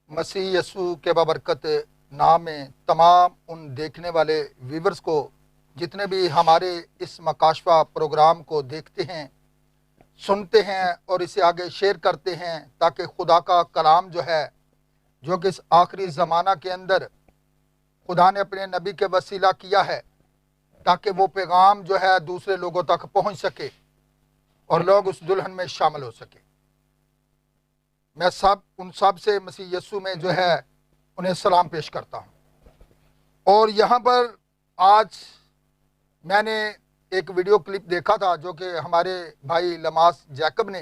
मसीह यसू के बाबरकत नाम में तमाम उन देखने वाले व्यूवर्स को, जितने भी हमारे इस मकाशवा प्रोग्राम को देखते हैं, सुनते हैं और इसे आगे शेयर करते हैं, ताकि खुदा का कलाम जो है, जो कि इस आखिरी ज़माना के अंदर खुदा ने अपने नबी के वसीला किया है, ताकि वो पैगाम जो है दूसरे लोगों तक पहुंच सके और लोग उस दुल्हन में शामिल हो सके। मैं उन सब से मसीह यस्सु में जो है उन्हें सलाम पेश करता हूं। और यहाँ पर आज मैंने एक वीडियो क्लिप देखा था, जो कि हमारे भाई लमास जैकब ने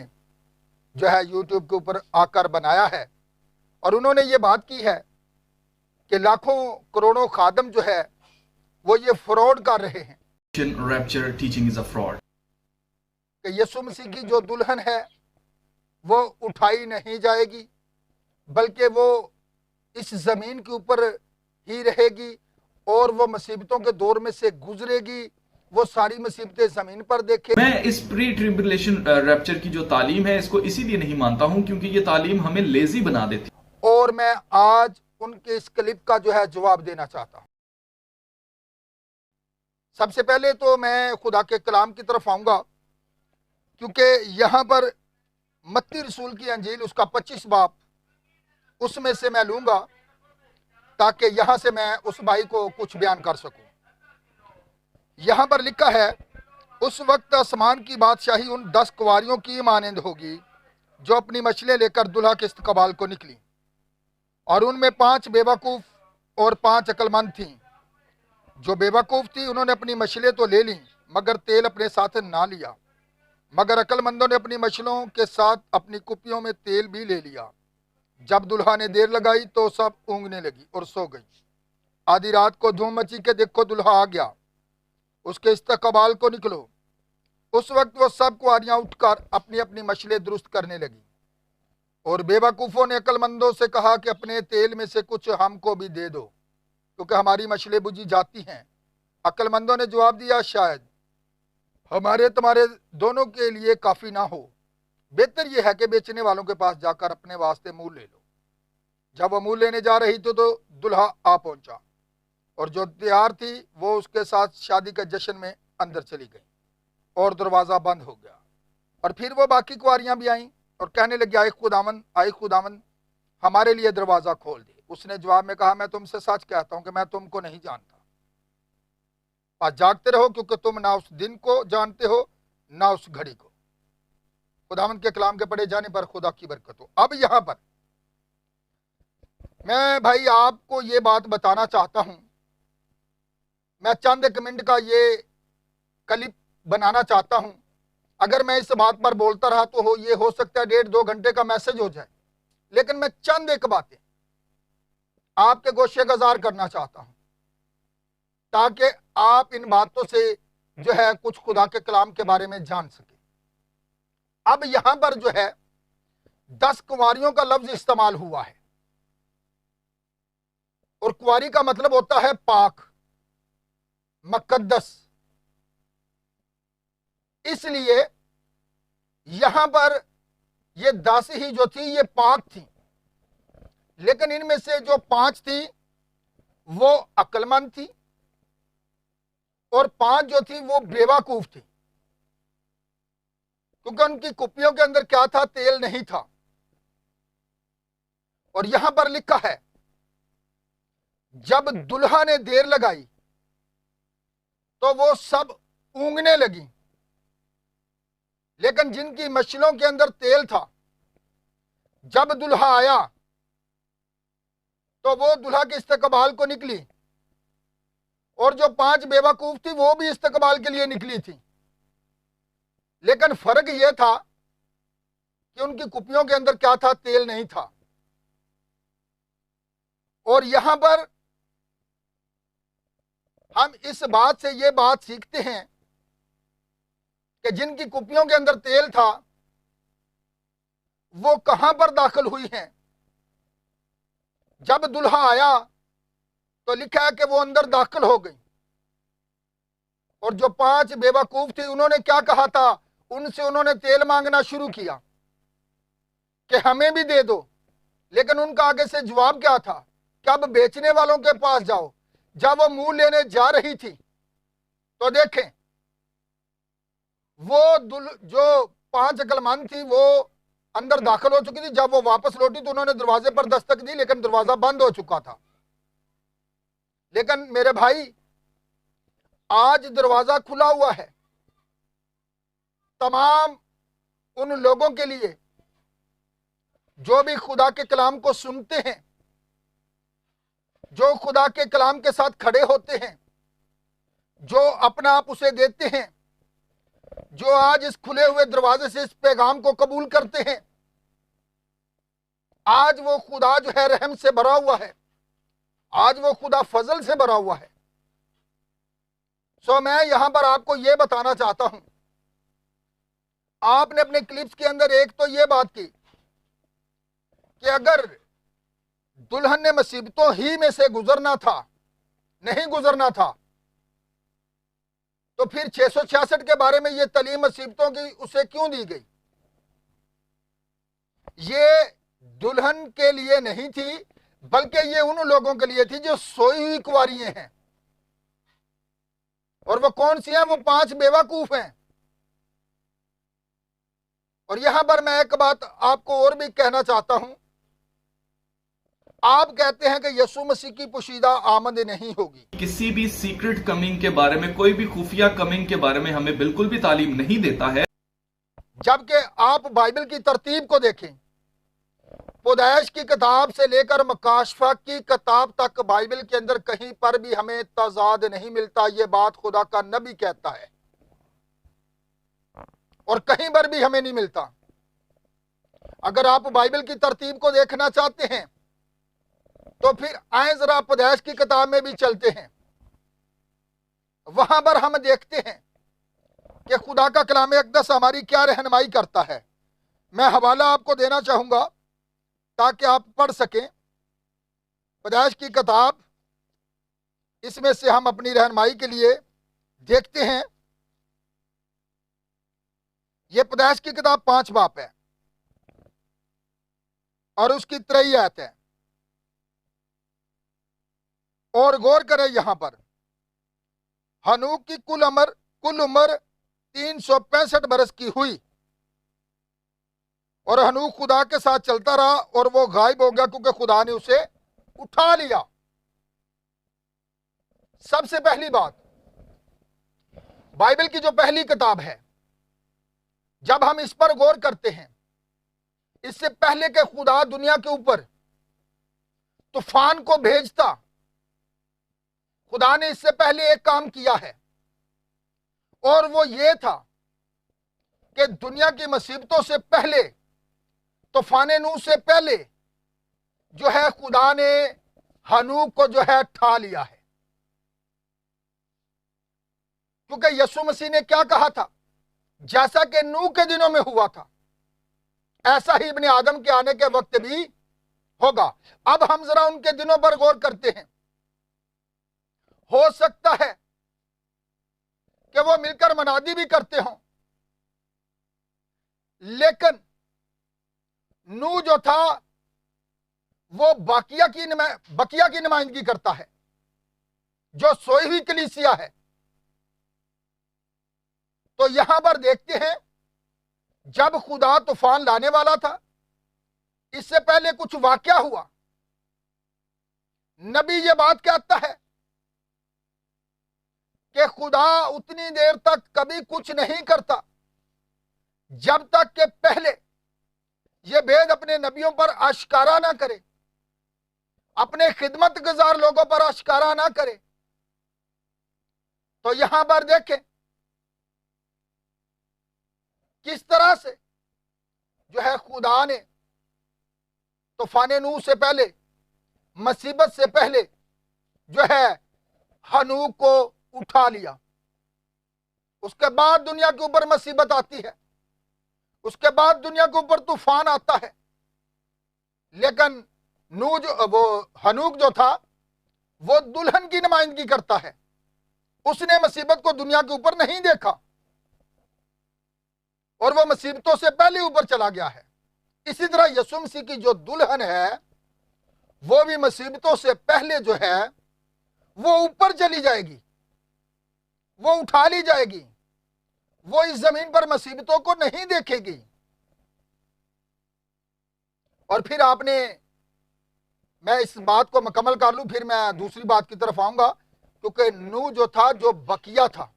जो है यूट्यूब के ऊपर आकर बनाया है, और उन्होंने ये बात की है कि लाखों करोड़ों खादम जो है वो ये फ्रॉड कर रहे हैं Rapture teaching is a fraud. कि यीशु मसीह की जो दुल्हन है वो उठाई नहीं जाएगी, बल्कि वो इस ज़मीन के ऊपर ही रहेगी और वो मुसीबतों के दौर में से गुजरेगी। वो सारी मुसीबतें ज़मीन पर देखे। मैं इस प्री ट्रिबुलेशन रैप्चर की जो तालीम है, इसको इसीलिए नहीं मानता हूं क्योंकि ये तालीम हमें लेजी बना देती। और मैं आज उनके इस क्लिप का जो है जवाब देना चाहता हूं। सबसे पहले तो मैं खुदा के कलाम की तरफ आऊंगा, क्योंकि यहां पर मत्ती रसूल की अंजील उसका 25 बाब, उसमें से मैं लूंगा ताकि यहां से मैं उस भाई को कुछ बयान कर सकूं। यहां पर लिखा है, उस वक्त आसमान की बादशाही उन 10 कुंवारियों की मानंद होगी जो अपनी मछलियां लेकर दुल्हा के इस्तकबाल को निकली, और उनमें 5 बेवकूफ और 5 अक्लमंद थीं। जो बेवकूफ थी उन्होंने अपनी मछलियां तो ले लीं, मगर तेल अपने साथ ना लिया। मगर अक्लमंदों ने अपनी मछलियों के साथ अपनी कुप्पियों में तेल भी ले लिया। जब दुल्हा ने देर लगाई तो सब ऊँघने लगी और सो गई। आधी रात को धूम मची के देखो दुल्हा आ गया, उसके इस्तकबाल को निकलो। उस वक्त वो सब कुंवारियां उठकर अपनी अपनी मछलियां दुरुस्त करने लगी, और बेवकूफ़ों ने अक्लमंदों से कहा कि अपने तेल में से कुछ हमको भी दे दो, क्योंकि हमारी मछलियां बुझी जाती हैं। अक्लमंदों ने जवाब दिया, शायद हमारे तुम्हारे दोनों के लिए काफ़ी ना हो। बेहतर यह है कि बेचने वालों के पास जाकर अपने वास्ते मूल ले लो। जब वह मूल लेने जा रही थी तो दुल्हा आ पहुंचा, और जो तैयार थी वो उसके साथ शादी के जश्न में अंदर चली गई, और दरवाज़ा बंद हो गया। और फिर वो बाकी कुंवारियां भी आईं और कहने लगी, आए खुदावन हमारे लिए दरवाज़ा खोल दे। उसने जवाब में कहा, मैं तुमसे सच कहता हूं कि मैं तुमको नहीं जानता। आज जागते रहो, क्योंकि तुम ना उस दिन को जानते हो ना उस घड़ी को। खुदावंद के कलाम के पढ़े जाने पर खुदा की बरकत हो। अब यहां पर मैं भाई आपको ये बात बताना चाहता हूं, मैं चंद एक मिनट का ये क्लिप बनाना चाहता हूं। अगर मैं इस बात पर बोलता रहा तो ये हो सकता है 1.5-2 घंटे का मैसेज हो जाए, लेकिन मैं चंद एक बातें आपके गोशे गुजार करना चाहता हूं, ताकि आप इन बातों से जो है कुछ खुदा के कलाम के बारे में जान सके। अब यहां पर जो है 10 कुंवारियों का लफ्ज इस्तेमाल हुआ है, और कुंवारी का मतलब होता है पाक, मुकद्दस। इसलिए यहां पर ये 10 ही जो थी ये पाक थी, लेकिन इनमें से जो 5 थी वो अक्लमंद थी, और 5 जो थी वो बेवकूफ थी, क्योंकि उनकी कुप्पियों के अंदर क्या था? तेल नहीं था। और यहां पर लिखा है, जब दुल्हा ने देर लगाई तो वो सब ऊँघने लगी, लेकिन जिनकी मछलियों के अंदर तेल था, जब दुल्हा आया तो वो दुल्हा के इस्तकबाल को निकली, और जो 5 बेवकूफ थी वो भी इस्तकबाल के लिए निकली थी। लेकिन फर्क यह था कि उनकी कुप्पियों के अंदर क्या था? तेल नहीं था। और यहां पर हम इस बात से ये बात सीखते हैं कि जिनकी कुप्पियों के अंदर तेल था वो कहां पर दाखिल हुई हैं? जब दुल्हा आया तो लिखा है कि वो अंदर दाखिल हो गई, और जो 5 बेवकूफ थी उन्होंने क्या कहा था? उनसे उन्होंने तेल मांगना शुरू किया कि हमें भी दे दो, लेकिन उनका आगे से जवाब क्या था कि अब बेचने वालों के पास जाओ। जब वो मुंह लेने जा रही थी तो देखें, वो जो 5 अक्लमंद थी वो अंदर दाखिल हो चुकी थी। जब वो वापस लौटी तो उन्होंने दरवाजे पर दस्तक दी, लेकिन दरवाजा बंद हो चुका था। लेकिन मेरे भाई, आज दरवाजा खुला हुआ है तमाम उन लोगों के लिए जो भी खुदा के कलाम को सुनते हैं, जो खुदा के कलाम के साथ खड़े होते हैं, जो अपना आप उसे देते हैं, जो आज इस खुले हुए दरवाजे से इस पैगाम को कबूल करते हैं। आज वो खुदा जो है रहम से भरा हुआ है, आज वो खुदा फजल से भरा हुआ है। सो मैं यहां पर आपको यह बताना चाहता हूं, आपने अपने क्लिप्स के अंदर एक तो यह बात की कि अगर दुल्हन ने मुसीबतों ही में से गुजरना था, नहीं गुजरना था, तो फिर 666 के बारे में यह तालीम मुसीबतों की उसे क्यों दी गई? ये दुल्हन के लिए नहीं थी, बल्कि ये उन लोगों के लिए थी जो सोई हुई कुंवारियां हैं। और वो कौन सी हैं? वो 5 बेवकूफ हैं। और यहां पर मैं एक बात आपको और भी कहना चाहता हूं। आप कहते हैं कि यीशु मसीह की पोशीदा आमद नहीं होगी। किसी भी सीक्रेट कमिंग के बारे में, कोई भी खुफिया कमिंग के बारे में हमें बिल्कुल भी तालीम नहीं देता है। जबकि आप बाइबल की तरतीब को देखें, पैदाइश की किताब से लेकर मकाशफा की किताब तक बाइबल के अंदर कहीं पर भी हमें तजाद नहीं मिलता। ये बात खुदा का नबी कहता है और कहीं पर भी हमें नहीं मिलता। अगर आप बाइबल की तरतीब को देखना चाहते हैं तो फिर आए जरा पैदाइश की किताब में भी चलते हैं। वहां पर हम देखते हैं कि खुदा का कलाम अक़दस हमारी क्या रहनुमाई करता है। मैं हवाला आपको देना चाहूंगा ताकि आप पढ़ सकें। पैदाइश की किताब, इसमें से हम अपनी रहनुमाई के लिए देखते हैं। यह पैदाइश की किताब 5 बाब है और उसकी 3 आयत है। और गौर करें, यहां पर हनूक की कुल उम्र 365 बरस की हुई और हनूक खुदा के साथ चलता रहा और वो गायब हो गया क्योंकि खुदा ने उसे उठा लिया। सबसे पहली बात, बाइबल की जो पहली किताब है, जब हम इस पर गौर करते हैं, इससे पहले कि खुदा दुनिया के ऊपर तूफान को भेजता, खुदा ने इससे पहले एक काम किया है और वो ये था कि दुनिया की मुसीबतों से पहले, तूफान नूह से पहले जो है खुदा ने हनूक को जो है ठा लिया है। क्योंकि यीशु मसीह ने क्या कहा था, जैसा कि नूह के दिनों में हुआ था ऐसा ही इब्ने आदम के आने के वक्त भी होगा। अब हम जरा उनके दिनों पर गौर करते हैं। हो सकता है कि वो मिलकर मनादी भी करते हों, लेकिन नूह जो था वो बकिया की नुमाइंदगी करता है, जो सोई हुई कलीसिया है। तो यहां पर देखते हैं, जब खुदा तूफान लाने वाला था, इससे पहले कुछ वाकया हुआ। नबी ये बात कहता है कि खुदा उतनी देर तक कभी कुछ नहीं करता जब तक कि पहले ये भेद अपने नबियों पर आश्कारा ना करे, अपने खिदमत गुजार लोगों पर आश्कारा ना करे। तो यहां पर देखें किस तरह से जो है खुदा ने तूफान नूह से पहले, मुसीबत से पहले जो है हनूक को उठा लिया। उसके बाद दुनिया के ऊपर मुसीबत आती है, उसके बाद दुनिया के ऊपर तूफान आता है, लेकिन हनूक जो था वो दुल्हन की नुमाइंदगी करता है। उसने मुसीबत को दुनिया के ऊपर नहीं देखा और वो मुसीबतों से पहले ऊपर चला गया है। इसी तरह यीशु मसीह की जो दुल्हन है वो भी मुसीबतों से पहले जो है वो ऊपर चली जाएगी, वो उठा ली जाएगी, वो इस जमीन पर मुसीबतों को नहीं देखेगी। और फिर मैं इस बात को मुकम्मल कर लूं, फिर मैं दूसरी बात की तरफ आऊंगा, क्योंकि नूह जो था, जो बकिया था,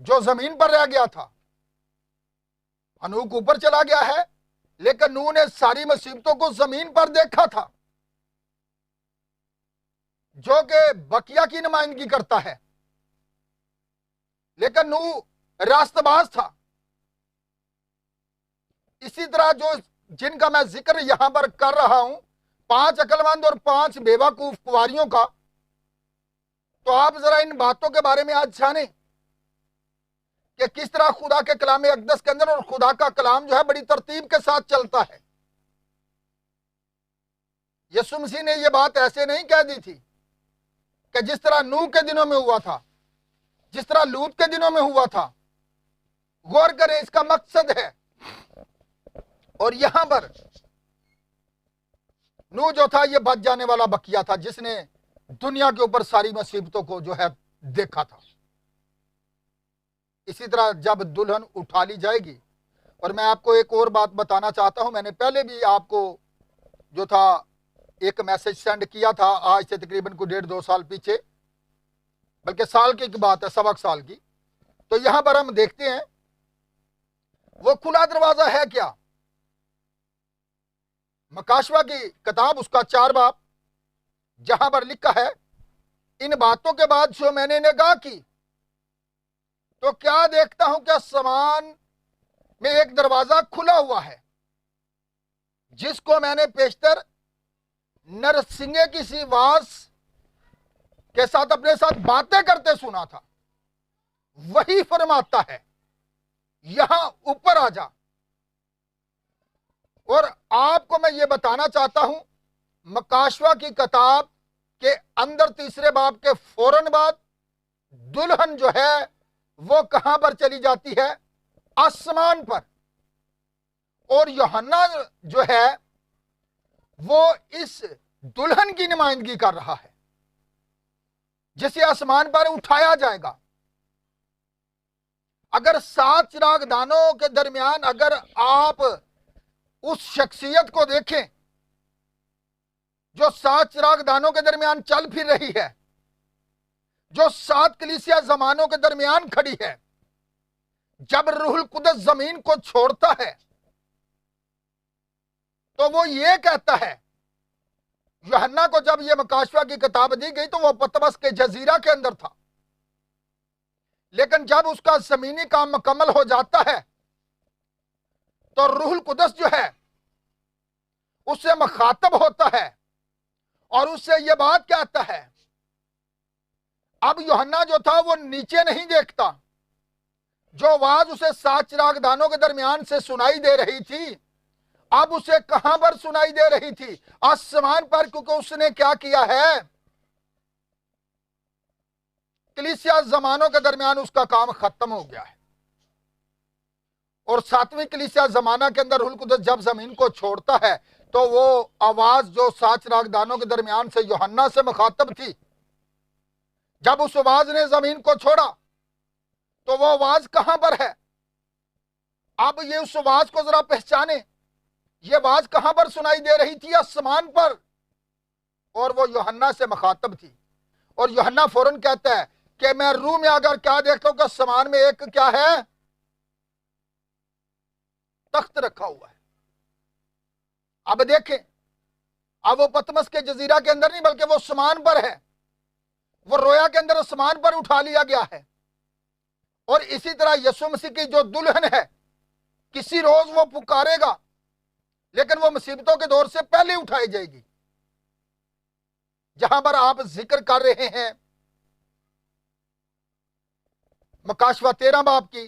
जो जमीन पर रह गया था, हनूक ऊपर चला गया है, लेकिन नूह ने सारी मुसीबतों को जमीन पर देखा था, जो कि बकिया की नुमाइंदगी करता है। लेकिन नूह रास्तबाज था। इसी तरह जिनका मैं जिक्र यहां पर कर रहा हूं, 5 अक्लमंद और 5 बेवकूफ कुंवारियों का, तो आप जरा इन बातों के बारे में आज जानें कि किस तरह खुदा के कलाम अक़दस के अंदर, और खुदा का कलाम जो है बड़ी तरतीब के साथ चलता है। यीशु मसीह ने यह बात ऐसे नहीं कह दी थी कि जिस तरह नूह के दिनों में हुआ था, जिस तरह लूत के दिनों में हुआ था। गौर करें, इसका मकसद है। और यहां पर नूह जो था, यह बच जाने वाला बकिया था, जिसने दुनिया के ऊपर सारी मुसीबतों को जो है देखा था। इसी तरह जब दुल्हन उठा ली जाएगी, और मैं आपको एक और बात बताना चाहता हूं, मैंने पहले भी आपको जो था एक मैसेज सेंड किया था, आज से तकरीबन को 1.5-2 साल पीछे, बल्कि साल की बात है, सबक साल की। तो यहां पर हम देखते हैं वो खुला दरवाजा है क्या। मकाशवा की किताब, उसका 4 बाब, जहां पर लिखा है, इन बातों के बाद जो मैंने निगाह की तो क्या देखता हूं कि आसमान में एक दरवाजा खुला हुआ है, जिसको मैंने पेशतर नरसिंगे की सी आवाज के साथ अपने साथ बातें करते सुना था। वही फरमाता है, यहां ऊपर आ जा। और आपको मैं ये बताना चाहता हूं, मकाशवा की किताब के अंदर 3 बाब के फौरन बाद दुल्हन जो है वो कहां पर चली जाती है, आसमान पर। और यूहन्ना जो है वो इस दुल्हन की नुमाइंदगी कर रहा है, जिसे आसमान पर उठाया जाएगा। अगर 7 चिरागदानों के दरमियान अगर आप उस शख्सियत को देखें जो 7 चिरागदानों के दरमियान चल फिर रही है, जो 7 कलीसिया जमानों के दरमियान खड़ी है, जब रूहुल कुदस जमीन को छोड़ता है तो वो ये कहता है, यूहन्ना को जब ये मकाशवा की किताब दी गई तो वो पतमस के जजीरा के अंदर था, लेकिन जब उसका जमीनी काम मुकम्मल हो जाता है तो रूहुल कुदस जो है उससे मुखातब होता है और उससे यह बात कहता है। अब यूहन्ना जो था वो नीचे नहीं देखता, जो आवाज उसे 7 चिरागदानों के दरमियान से सुनाई दे रही थी, अब उसे कहां पर सुनाई दे रही थी, आसमान पर, क्योंकि उसने क्या किया है, कलीसिया जमानों के दरमियान उसका काम खत्म हो गया है। और 7वीं कलीसिया जमाना के अंदर रूहुल कुदस जब जमीन को छोड़ता है तो वो आवाज जो 7 चिरागदानों के दरमियान से यूहन्ना से मुखातब थी, जब उस आवाज ने जमीन को छोड़ा तो वो आवाज कहां पर है। अब ये उस आवाज को जरा पहचाने, ये आवाज कहां पर सुनाई दे रही थी, आसमान पर, और वो यूहन्ना से मुखातब थी। और यूहन्ना फौरन कहता है कि मैं रूह में अगर क्या देखता हूं कि आसमान में एक क्या है, तख्त रखा हुआ है। अब देखें, अब वो पतमस के जजीरा के अंदर नहीं, बल्कि वो आसमान पर है, वो रोया के अंदर आसमान पर उठा लिया गया है। और इसी तरह यीशु मसीह की जो दुल्हन है, किसी रोज वो पुकारेगा, लेकिन वो मुसीबतों के दौर से पहले उठाई जाएगी। जहां पर आप जिक्र कर रहे हैं मकाशवा 13 बाब की,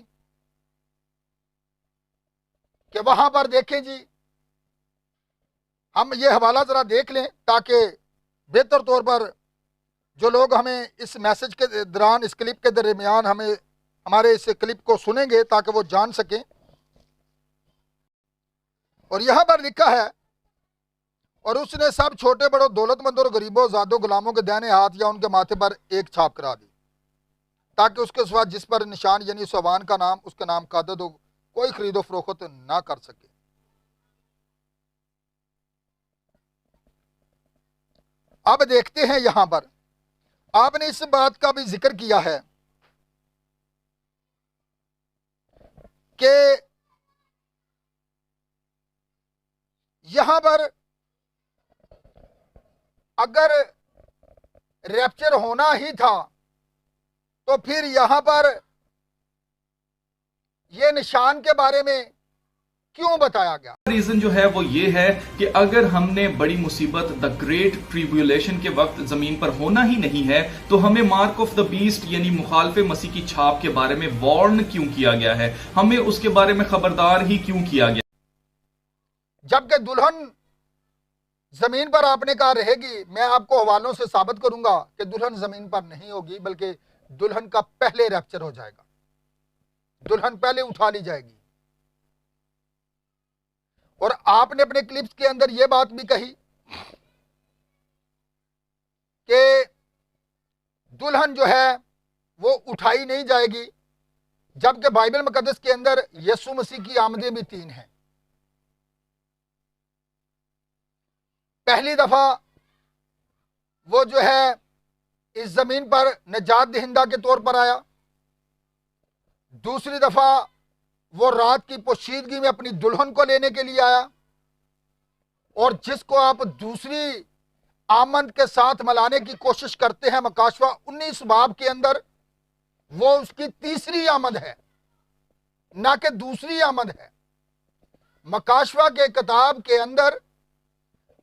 कि वहां पर देखें जी, हम ये हवाला जरा देख लें ताकि बेहतर तौर पर जो लोग हमें इस मैसेज के दौरान, इस क्लिप के दरमियान हमें हमारे इस क्लिप को सुनेंगे, ताकि वो जान सकें। और यहां पर लिखा है, और उसने सब छोटे बड़ों, दौलतमंदों और गरीबों, आजादों, गुलामों के दाहिने हाथ या उनके माथे पर एक छाप करा दी, ताकि उसके सिवा जिस पर निशान यानी सोबान का नाम, उसका नाम का आदद हो, कोई खरीदो फरोख्त ना कर सके। अब देखते हैं, यहां पर आपने इस बात का भी जिक्र किया है कि यहां पर अगर रैप्चर होना ही था तो फिर यहां पर यह निशान के बारे में क्यों बताया गया? रीजन जो है वो ये है कि अगर हमने बड़ी मुसीबत द ग्रेट ट्रिब्यूलेशन के वक्त जमीन पर होना ही नहीं है तो हमें मार्क ऑफ द बीस्ट यानी मुखालफे मसीह की छाप के बारे में वार्न क्यों किया गया है, हमें उसके बारे में खबरदार ही क्यों किया गया? जबकि दुल्हन जमीन पर आपने कहा रहेगी, मैं आपको हवालों से साबित करूंगा कि दुल्हन जमीन पर नहीं होगी, बल्कि दुल्हन का पहले रैप्चर हो जाएगा, दुल्हन पहले उठा ली जाएगी। और आपने अपने क्लिप्स के अंदर यह बात भी कही कि दुल्हन जो है वो उठाई नहीं जाएगी, जबकि बाइबल मुकद्दस के अंदर यीशु मसीह की आमदें भी 3 हैं। पहली दफा वो जो है इस जमीन पर निजात दहिंदा के तौर पर आया, दूसरी दफा वो रात की पोशीदगी में अपनी दुल्हन को लेने के लिए आया, और जिसको आप दूसरी आमद के साथ मिलाने की कोशिश करते हैं मकाशवा 19 बाब के अंदर, वो उसकी तीसरी आमद है, ना कि दूसरी आमद है। मकाशवा के किताब के अंदर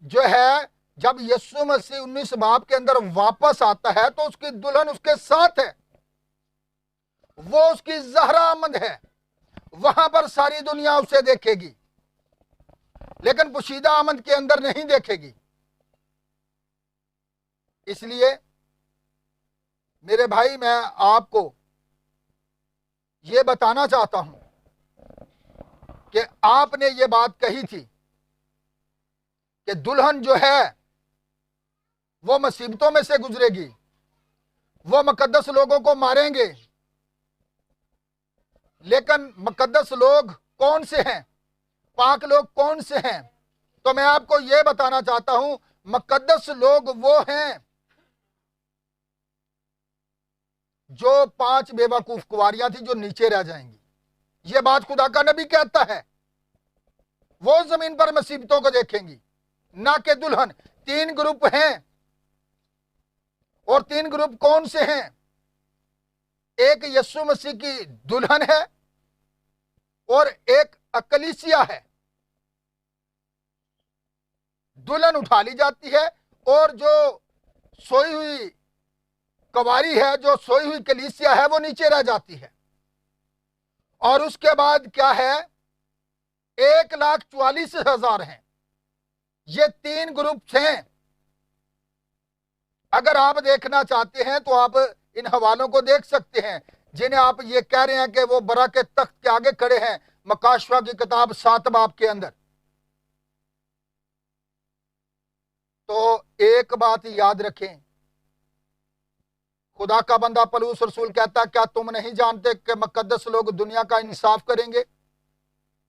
जो है जब यीशु मसीह 19 बाब के अंदर वापस आता है तो उसकी दुल्हन उसके साथ है, वो उसकी ज़हरा आमद है, वहां पर सारी दुनिया उसे देखेगी, लेकिन पोशीदा आमद के अंदर नहीं देखेगी। इसलिए मेरे भाई, मैं आपको यह बताना चाहता हूं कि आपने ये बात कही थी कि दुल्हन जो है वो मुसीबतों में से गुजरेगी, वो मुकद्दस लोगों को मारेंगे, लेकिन मुकद्दस लोग कौन से हैं, पाक लोग कौन से हैं? तो मैं आपको यह बताना चाहता हूं, मुकद्दस लोग वो हैं जो 5 बेवकूफ कुंवारियां थी जो नीचे रह जाएंगी। यह बात खुदा का नबी कहता है, वो जमीन पर मुसीबतों को देखेंगी, ना कि दुल्हन। 3 ग्रुप हैं, और 3 ग्रुप कौन से हैं? एक यीशु मसीह की दुल्हन है, और एक अकलीसिया है। दुल्हन उठा ली जाती है, और जो सोई हुई कवारी है, जो सोई हुई कलीसिया है, वो नीचे रह जाती है। और उसके बाद क्या है? 1,44,000 हैं। ये 3 ग्रुप हैं। अगर आप देखना चाहते हैं तो आप इन हवालों को देख सकते हैं, जिन्हें आप ये कह रहे हैं कि वो बरा के तख्त के आगे खड़े हैं, मकाशवा की किताब 7 बाब के अंदर। तो एक बात याद रखें, खुदा का बंदा पलूस रसूल कहता, क्या तुम नहीं जानते कि मुकद्दस लोग दुनिया का इंसाफ करेंगे,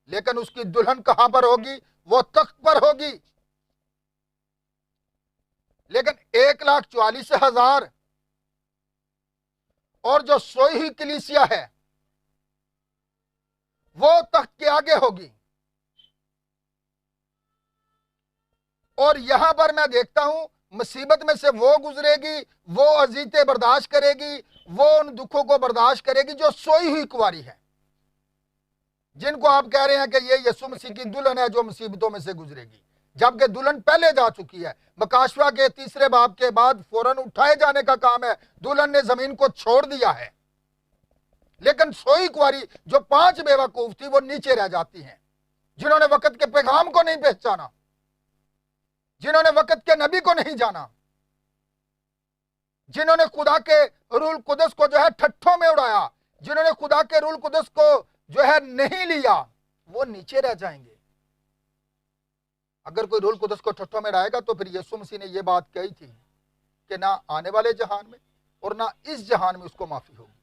लेकिन उसकी दुल्हन कहां पर होगी? वो तख्त पर होगी। लेकिन 1,44,000 और जो सोई हुई कलीसिया है वो तख्त के आगे होगी। और यहां पर मैं देखता हूं, मुसीबत में से वो गुजरेगी, वो अजीतें बर्दाश्त करेगी, वो उन दुखों को बर्दाश्त करेगी जो सोई हुई कुंवारी है, जिनको आप कह रहे हैं कि ये यीशु मसीह की दुल्हन है जो मुसीबतों में से गुजरेगी, जबकि दुल्हन पहले जा चुकी है। मकाशवा के 3 बाब के बाद फौरन उठाए जाने का काम है। दुल्हन ने जमीन को छोड़ दिया है, लेकिन सोई कुंवारी जो 5 बेवकूफ थी वो नीचे रह जाती हैं, जिन्होंने वक्त के पैगाम को नहीं पहचाना, जिन्होंने वक्त के नबी को नहीं जाना, जिन्होंने खुदा के रूल कुदस को जो है ठट्ठों में उड़ाया, जिन्होंने खुदा के रूल कुदस को जो है नहीं लिया, वो नीचे रह जाएंगे। अगर कोई रूल कुदस को ठट्ठों में डालेगा तो फिर यीशु मसीह ने यह बात कही थी कि ना आने वाले जहान में और ना इस जहान में उसको माफी होगी।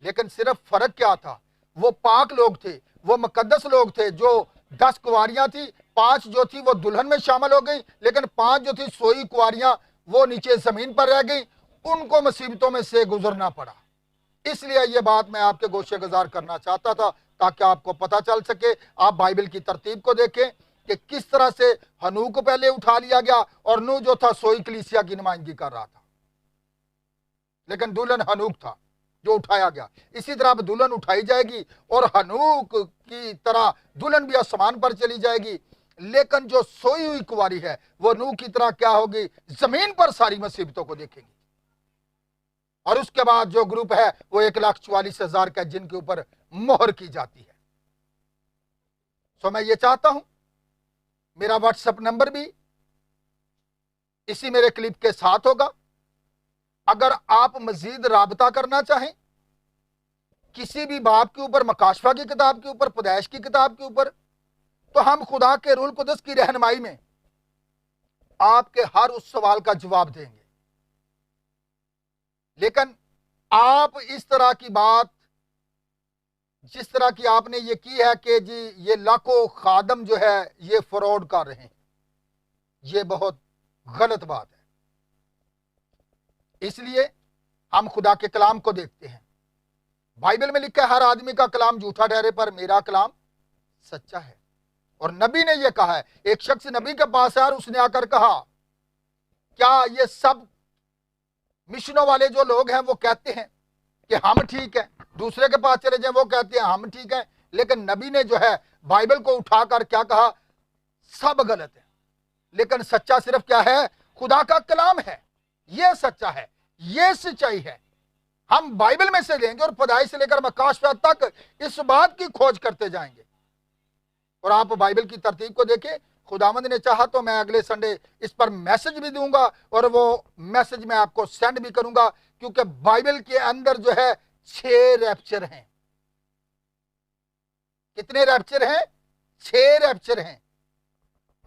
लेकिन सिर्फ फर्क क्या था, वो पाक लोग थे, वो मुकद्दस लोग थे। जो 10 कुंवारियां थी, 5 जो थी वो दुल्हन में शामिल हो गई, लेकिन 5 जो थी सोई कुंवारियां वो नीचे जमीन पर रह गई, उनको मुसीबतों में से गुजरना पड़ा। इसलिए ये बात मैं आपके गोशे गुजार करना चाहता था ताकि आपको पता चल सके। आप बाइबल की तरतीब को देखें कि किस तरह से हनूह को पहले उठा लिया गया और नूह जो था सोई कलीसिया की नुमाइंदगी कर रहा था, लेकिन दुल्हन हनूह था जो उठाया गया। इसी तरह अब दुल्हन उठाई जाएगी और हनूह की तरह दुल्हन भी आसमान पर चली जाएगी, लेकिन जो सोई हुई कुंवारी है वो नूह की तरह क्या होगी, जमीन पर सारी मुसीबतों को देखेगी। और उसके बाद जो ग्रुप है वो 1,44,000 का, जिनके ऊपर मोहर की जाती है। तो मैं ये चाहता हूं, मेरा व्हाट्सएप नंबर भी इसी मेरे क्लिप के साथ होगा। अगर आप मजीद राबता करना चाहें किसी भी बाब के ऊपर, मकाशफा की किताब के ऊपर, पैदाइश की किताब के ऊपर, तो हम खुदा के रूल कुदस की रहनुमाई में आपके हर उस सवाल का जवाब देंगे। लेकिन आप इस तरह की बात, जिस तरह की आपने ये की है कि जी ये लाखों खादम जो है ये फ्रॉड कर रहे हैं, ये बहुत गलत बात है। इसलिए हम खुदा के कलाम को देखते हैं। बाइबल में लिखा है हर आदमी का कलाम झूठा ठहरे पर मेरा कलाम सच्चा है। और नबी ने यह कहा है, एक शख्स नबी के पास आया और उसने आकर कहा, क्या ये सब मिशनों वाले जो लोग हैं वो कहते हैं कि हम ठीक है, दूसरे के पास चले जाए वो कहते हैं हम ठीक है, लेकिन नबी ने जो है बाइबल को उठाकर क्या कहा, सब गलत है, लेकिन सच्चा सिर्फ क्या है, खुदा का कलाम है। यह सच्चा है, यह सच्चाई है। हम बाइबल में से लेंगे और पैदाइश से लेकर मकाशफा तक इस बात की खोज करते जाएंगे। और आप बाइबल की तरतीब को देखें, खुदावंद ने चाहा तो मैं अगले संडे इस पर मैसेज भी दूंगा और वो मैसेज मैं आपको सेंड भी करूंगा, क्योंकि बाइबल के अंदर जो है 6 रैप्चर हैं। कितने रैप्चर हैं? 6 रैप्चर हैं।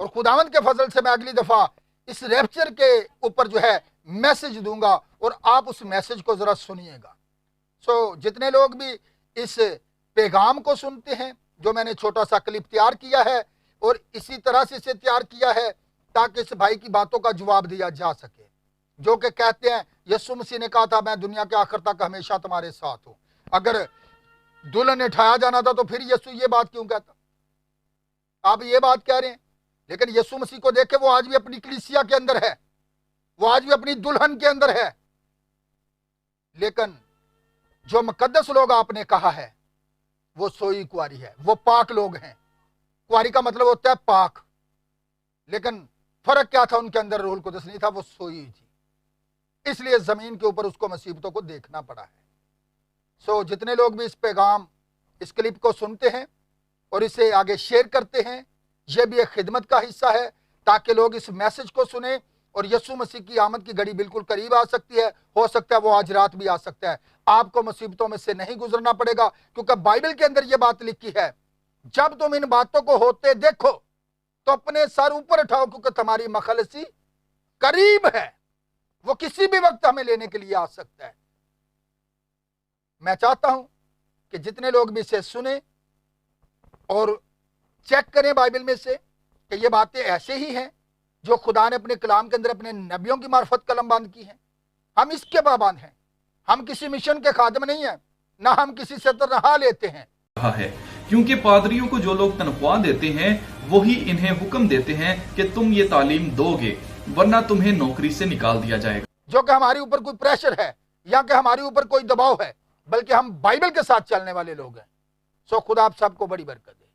और खुदावंद के फजल से मैं अगली दफा इस रैप्चर के ऊपर जो है मैसेज दूंगा और आप उस मैसेज को जरा सुनिएगा। जितने लोग भी इस पैगाम को सुनते हैं, जो मैंने छोटा सा क्लिप तैयार किया है और इसी तरह से इसे तैयार किया है ताकि इस भाई की बातों का जवाब दिया जा सके, जो कि कहते हैं यीशु मसीह ने कहा था मैं दुनिया के आखिर तक हमेशा तुम्हारे साथ हूं। अगर दुल्हन ने उठाया जाना था तो फिर यीशु ये बात क्यों कहता? आप ये बात कह रहे हैं, लेकिन यीशु मसीह को देखे वो आज भी अपनी कलीसिया के अंदर है, वो आज भी अपनी दुल्हन के अंदर है। लेकिन जो मुकद्दस लोग आपने कहा है वो सोई कुंवारी है, वो पाक लोग हैं। कुंवारी का मतलब होता है पाक, लेकिन फर्क क्या था, उनके अंदर रूह कुदस नहीं था, वो सोई थी। इसलिए जमीन के ऊपर उसको मुसीबतों को देखना पड़ा है। जितने लोग भी इस पैगाम, इस क्लिप को सुनते हैं और इसे आगे शेयर करते हैं, यह भी एक खिदमत का हिस्सा है ताकि लोग इस मैसेज को सुने। और यीशु मसीह की आमद की घड़ी बिल्कुल करीब आ सकती है, हो सकता है वो आज रात भी आ सकता है। आपको मुसीबतों में से नहीं गुजरना पड़ेगा, क्योंकि बाइबल के अंदर यह बात लिखी है, जब तुम इन बातों को होते देखो तो अपने सर ऊपर उठाओ, क्योंकि तुम्हारी मखलसी करीब है। वो किसी भी वक्त हमें लेने के लिए आ सकता है। मैं चाहता हूं कि जितने लोग भी इसे सुने और चेक करें बाइबल में से कि ये बातें ऐसे ही हैं जो खुदा ने अपने कलाम के अंदर अपने नबियों की मार्फत कलमबंद की हैं। हम इसके पाबंद हैं, हम किसी मिशन के खादिम नहीं हैं, ना हम किसी से तनख्वाह लेते हैं। है क्योंकि पादरियों को जो लोग तनख्वाह देते हैं वही इन्हें हुक्म देते हैं कि तुम ये तालीम दोगे, वरना तुम्हें नौकरी से निकाल दिया जाएगा। जो कि हमारे ऊपर कोई प्रेशर है या कि हमारे ऊपर कोई दबाव है, बल्कि हम बाइबल के साथ चलने वाले लोग हैं। खुदा आप सबको बड़ी बरकत दे।